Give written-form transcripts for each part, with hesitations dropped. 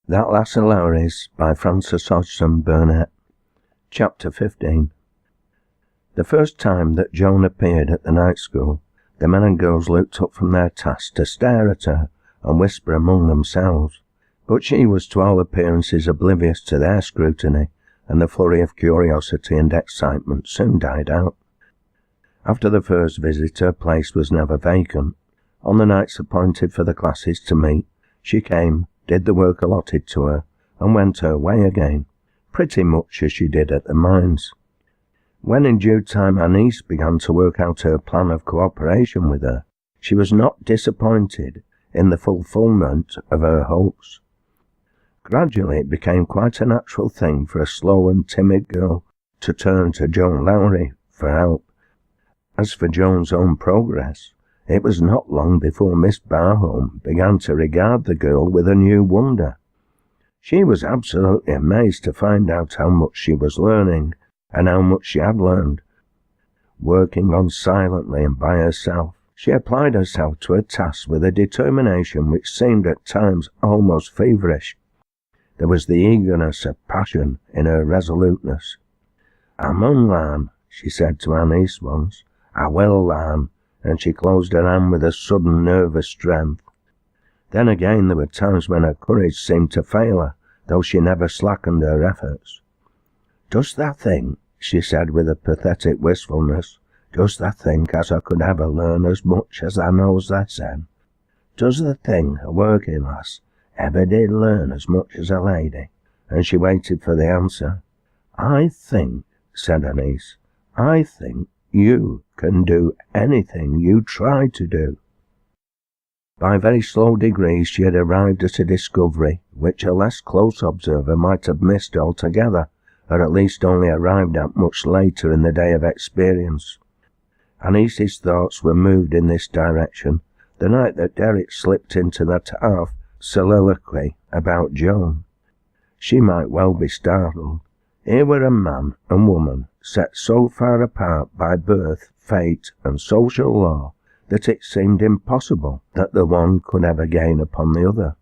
That Lass at LOWRIE'S by Francis Hodgson Burnett. Chapter 15. The first time that Joan appeared at the night school, the men and girls looked up from their tasks to stare at her and whisper among themselves, but she was to all appearances oblivious to their scrutiny, and the flurry of curiosity and excitement soon died out. After the first visit, her place was never vacant. On the nights appointed for the classes to meet, she came, did the work allotted to her, and went her way again, pretty much as she did at the mines. When in due time her niece began to work out her plan of cooperation with her, she was not disappointed in the fulfilment of her hopes. Gradually it became quite a natural thing for a slow and timid girl to turn to Joan Lowrie for help. As for Joan's own progress, it was not long before Miss Barham began to regard the girl with a new wonder. She was absolutely amazed to find out how much she was learning, and how much she had learned. Working on silently and by herself, she applied herself to her task with a determination which seemed at times almost feverish. There was the eagerness of passion in her resoluteness. "I mun larn," she said to her niece once. "I will larn," and she closed her hand with a sudden nervous strength. Then again there were times when her courage seemed to fail her, though she never slackened her efforts. "Dost thou think," she said with a pathetic wistfulness, "dost thou think as I could ever learn as much as thou knows thysen? Does thou think a working lass ever did learn as much as a lady?" And she waited for the answer. "I think," said her niece, "I think you can do anything you try to do." By very slow degrees she had arrived at a discovery which a less close observer might have missed altogether, or at least only arrived at much later in the day of experience. Her niece's thoughts were moved in this direction the night that Derek slipped into that half soliloquy about Joan. She might well be startled. Here were a man and woman set so far apart by birth, fate, and social law that it seemed impossible that the one could ever gain upon the other.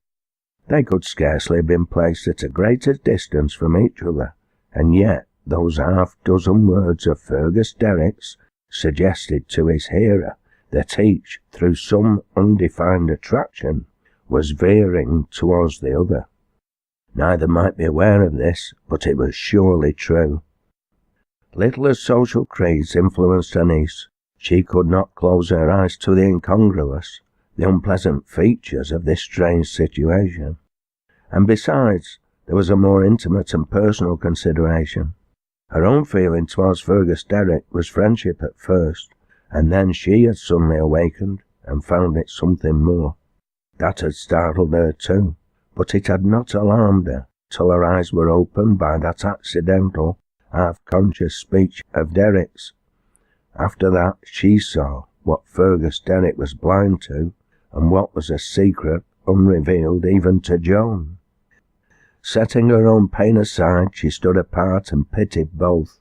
They could scarcely have been placed at a greater distance from each other, and yet those half-dozen words of Fergus Derrick's suggested to his hearer that each, through some undefined attraction, was veering towards the other. Neither might be aware of this, but it was surely true. Little as social creeds influenced her niece, she could not close her eyes to the incongruous, the unpleasant features of this strange situation. And besides, there was a more intimate and personal consideration. Her own feeling towards Fergus Derrick was friendship at first, and then she had suddenly awakened and found it something more. That had startled her too, but it had not alarmed her till her eyes were opened by that accidental, half-conscious speech of Derrick's. After that she saw what Fergus Derrick was blind to, and what was a secret unrevealed even to Joan. Setting her own pain aside, she stood apart and pitied both.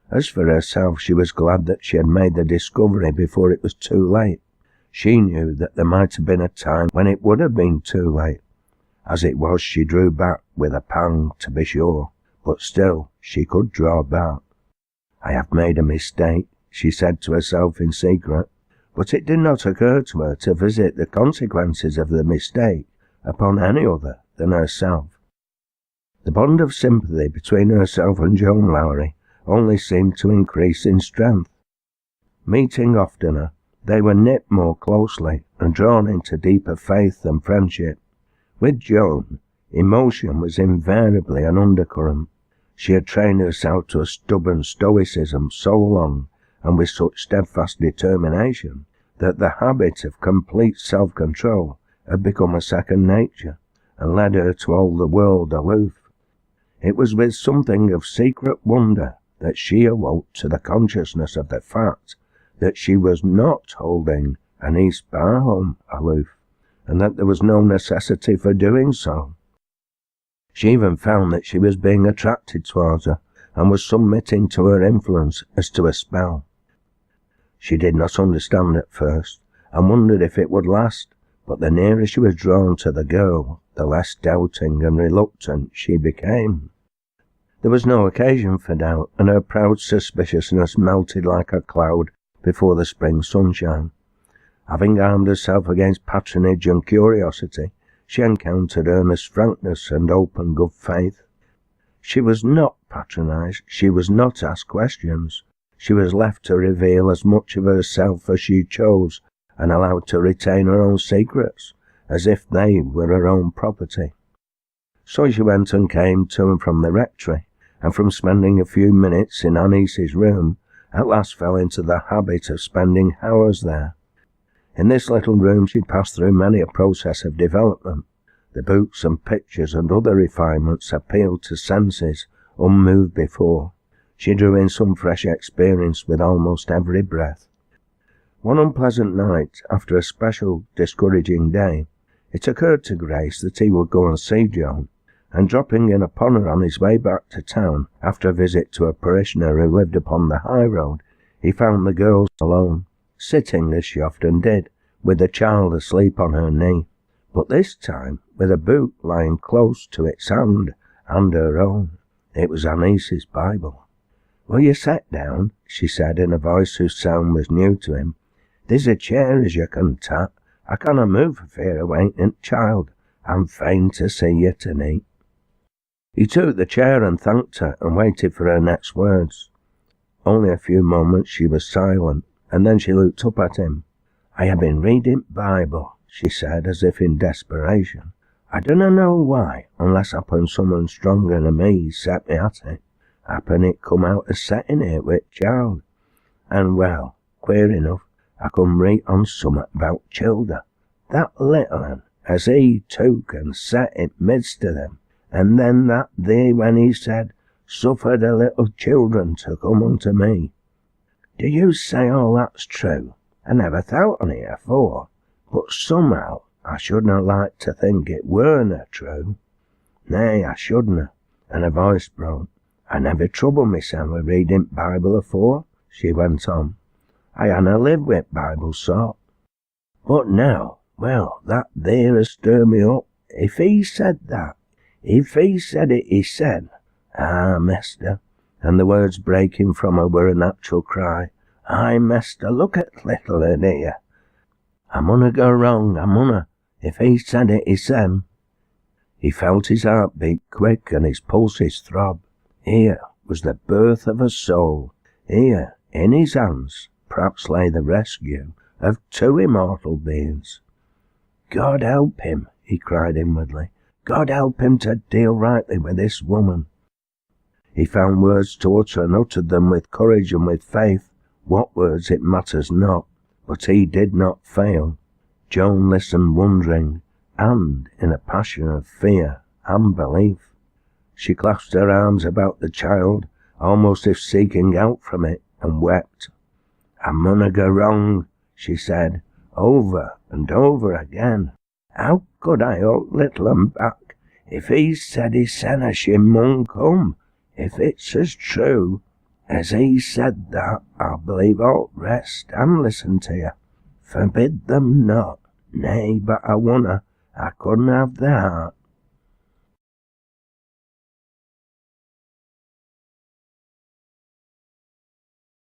As for herself, she was glad that she had made the discovery before it was too late. She knew that there might have been a time when it would have been too late. As it was, she drew back with a pang, to be sure, but still she could draw back. "I have made a mistake," she said to herself in secret, but it did not occur to her to visit the consequences of the mistake upon any other than herself. The bond of sympathy between herself and Joan Lowrie only seemed to increase in strength. Meeting oftener, they were knit more closely and drawn into deeper faith and friendship. With Joan, emotion was invariably an undercurrent. She had trained herself to a stubborn stoicism so long, and with such steadfast determination, that the habit of complete self-control had become a second nature, and led her to hold the world aloof. It was with something of secret wonder that she awoke to the consciousness of the fact that she was not holding an East Barham aloof, and that there was no necessity for doing so. She even found that she was being attracted towards her, and was submitting to her influence as to a spell. She did not understand at first, and wondered if it would last, but the nearer she was drawn to the girl, the less doubting and reluctant she became. There was no occasion for doubt, and her proud suspiciousness melted like a cloud before the spring sunshine. Having armed herself against patronage and curiosity, she encountered earnest frankness and open good faith. She was not patronized, she was not asked questions. She was left to reveal as much of herself as she chose, and allowed to retain her own secrets, as if they were her own property. So she went and came to and from the rectory, and from spending a few minutes in her niece's room, at last fell into the habit of spending hours there. In this little room she passed through many a process of development. The books and pictures and other refinements appealed to senses unmoved before. She drew in some fresh experience with almost every breath. One unpleasant night, after a special discouraging day, it occurred to Grace that he would go and see Joan, and dropping in upon her on his way back to town after a visit to a parishioner who lived upon the high road, he found the girl alone, sitting as she often did, with the child asleep on her knee, but this time with a book lying close to its hand and her own. It was her niece's Bible. "Will you sit down?" she said in a voice whose sound was new to him. "There's a chair as you can tap. I canna move for fear of waking t' child. I'm fain to see you tonight." He took the chair and thanked her and waited for her next words. Only a few moments she was silent, and then she looked up at him. "I have been reading Bible," she said, as if in desperation. "I dunna know why, unless happen someone stronger than me set me at it. Happen it come out of setting it with child. And well, queer enough, I come read on summat about childer. That little un, as he took and set it midst of them, and then that there when he said, 'Suffer the little children to come unto me.' Do you say all that's true? I never thought on it afore, but somehow I shouldna like to think it werena true. Nay, I shouldna." And her voice broke. "I never troubled myself with reading Bible afore," she went on. "I hanna lived with Bible sort. But now, well, that there has stirred me up. If he said that, if he said it, he said, ah, mister," and the words breaking from her were a natural cry, "Aye, mister, look at little un here. I munna go wrong, I munna. If he said it, he said." He felt his heart beat quick and his pulses throb. Here was the birth of a soul. Here, in his hands, perhaps lay the rescue of two immortal beings. "God help him," he cried inwardly. "God help him to deal rightly with this woman." He found words to utter and uttered them with courage and with faith. What words it matters not, but he did not fail. Joan listened wondering, and in a passion of fear and belief. She clasped her arms about the child, almost as if seeking out from it, and wept. "I munna go wrong," she said, over and over again. "How could I hold little un back? If he said he sent she mun come. If it's as true as he said that, I'll believe all the rest and listen to you. Forbid them not. Nay, but I wunna. I couldn't have the heart.